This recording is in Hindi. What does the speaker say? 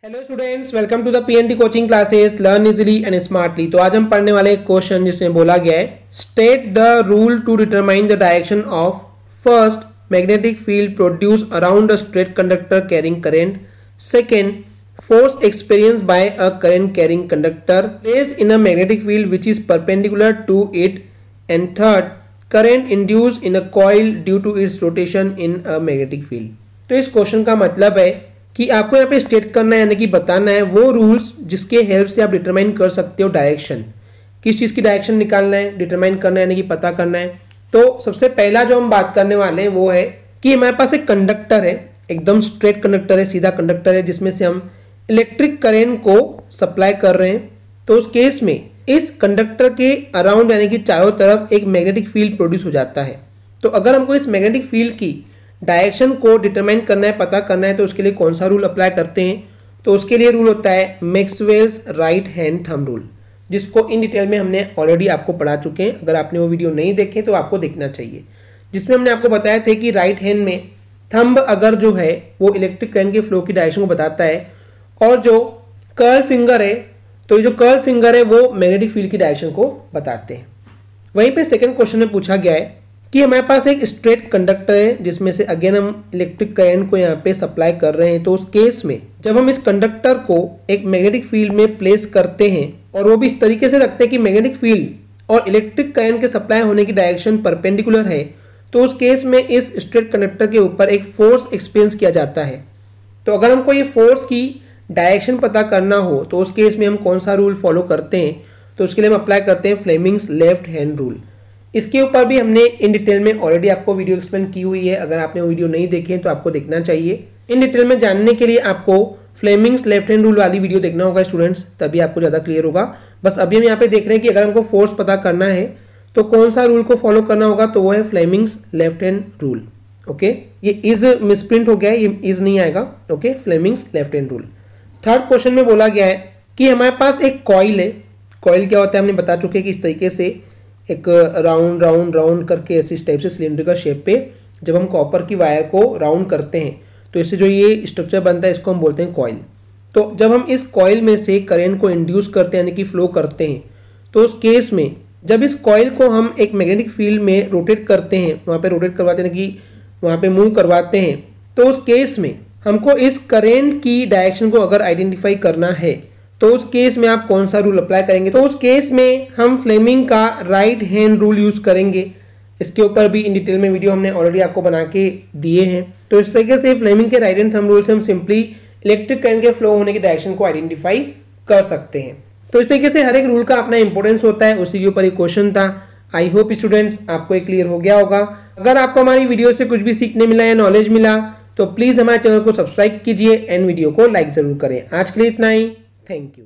Hello students, welcome to the PNT coaching classes learn easily and smartly. तो आज हम पढ़ने वाले एक क्वेश्चन जिसमें बोला गया है state the rule to determine the direction of first magnetic field produce around a straight conductor carrying current, second force experience by a current carrying conductor placed in a magnetic field which is perpendicular to it, and third current induced in a coil due to its rotation in a magnetic field. तो इस क्वेश्चन का मतलब है कि आपको यहाँ पे स्टेट करना है, यानी कि बताना है वो रूल्स जिसके हेल्प से आप डिटरमाइन कर सकते हो डायरेक्शन, किस चीज़ की डायरेक्शन निकालना है, डिटरमाइन करना है, यानी कि पता करना है। तो सबसे पहला जो हम बात करने वाले हैं वो है कि हमारे पास एक कंडक्टर है, एकदम स्ट्रेट कंडक्टर है, सीधा कंडक्टर है, जिसमें से हम इलेक्ट्रिक करेंट को सप्लाई कर रहे हैं। तो उस केस में इस कंडक्टर के अराउंड यानी कि चारों तरफ एक मैग्नेटिक फील्ड प्रोड्यूस हो जाता है। तो अगर हमको इस मैग्नेटिक फील्ड की डायरेक्शन को डिटरमाइन करना है, पता करना है, तो उसके लिए कौन सा रूल अप्लाई करते हैं? तो उसके लिए रूल होता है Maxwell's right hand thumb rule, जिसको इन डिटेल में हमने ऑलरेडी आपको पढ़ा चुके हैं। अगर आपने वो वीडियो नहीं देखे तो आपको देखना चाहिए, जिसमें हमने आपको बताया था कि राइट हैंड में थंब अगर जो है वो इलेक्ट्रिक करंट के फ्लो की डायरेक्शन को बताता है, और जो कर्ल फिंगर है, तो ये जो कर्ल फिंगर है वो मैग्नेटिक फील्ड की डायरेक्शन को बताते हैं। वहीं पे सेकंड क्वेश्चन में पूछा गया है कि हमारे पास एक स्ट्रेट कंडक्टर है जिसमें से अगेन हम इलेक्ट्रिक करंट को यहाँ पे सप्लाई कर रहे हैं। तो उस केस में जब हम इस कंडक्टर को एक मैग्नेटिक फील्ड में प्लेस करते हैं, और वो भी इस तरीके से रखते हैं कि मैग्नेटिक फील्ड और इलेक्ट्रिक करंट के सप्लाई होने की डायरेक्शन परपेंडिकुलर है, तो उस केस में इस स्ट्रेट कंडक्टर के ऊपर एक फोर्स एक्सपीरियंस किया जाता है। तो अगर हमको ये फोर्स की डायरेक्शन पता करना हो तो उस केस में हम कौन सा रूल फॉलो करते हैं? तो उसके लिए हम अप्लाई करते हैं फ्लेमिंग्स लेफ्ट हैंड रूल। इसके ऊपर भी हमने इन डिटेल में ऑलरेडी आपको वीडियो एक्सप्लेन की हुई है। अगर आपने वो वीडियो नहीं देखे तो आपको देखना चाहिए। इन डिटेल में जानने के लिए आपको फ्लेमिंग्स लेफ्ट हैंड रूल वाली वीडियो देखना होगा स्टूडेंट्स, तभी आपको ज़्यादा क्लियर होगा। बस अभी हम यहाँ पे देख रहे हैं कि अगर हमको फोर्स पता करना है तो कौन सा रूल को फॉलो करना होगा, तो वो है Fleming's left hand rule. Okay, ये इज मिसप्रिंट हो गया है, ये इज नहीं आएगा। Okay, Fleming's left hand rule. Third question में बोला गया है कि हमारे पास एक कॉइल है। कॉइल क्या होता है हमने बता चुके हैं कि इस तरीके से एक राउंड राउंड राउंड करके ऐसे इस टाइप से सिलेंड्रिकल शेप पे जब हम कॉपर की वायर को राउंड करते हैं तो इससे जो ये स्ट्रक्चर बनता है इसको हम बोलते हैं कॉइल। तो जब हम इस कॉइल में से करंट को इंड्यूस करते हैं यानी कि फ्लो करते हैं, तो उस केस में जब इस कॉइल को हम एक मैग्नेटिक फील्ड में रोटेट करते हैं, वहाँ पे रोटेट करवाते हैं कि वहाँ पे मूव करवाते हैं, तो उस केस में हमको इस करंट की डायरेक्शन को अगर आइडेंटिफाई करना है तो उस केस में आप कौन सा रूल अप्लाई करेंगे? तो उस केस में हम फ्लेमिंग का राइट हैंड रूल यूज करेंगे। इसके ऊपर भी इन डिटेल में वीडियो हमने ऑलरेडी आपको बना के दिए हैं। तो इस तरीके से फ्लेमिंग के राइट हैंड थंब रूल से हम सिंपली इलेक्ट्रिक करंट के फ्लो होने की डायरेक्शन को आइडेंटिफाई कर सकते हैं। तो इस तरीके से हर एक रूल का अपना इंपॉर्टेंस होता है, उसी के ऊपर एक क्वेश्चन था। आई होप स्टूडेंट्स आपको एक क्लियर हो गया होगा। अगर आपको हमारी वीडियो से कुछ भी सीखने मिला या नॉलेज मिला तो प्लीज हमारे चैनल को सब्सक्राइब कीजिए एंड वीडियो को लाइक जरूर करें। आज के लिए इतना ही, थैंक यू।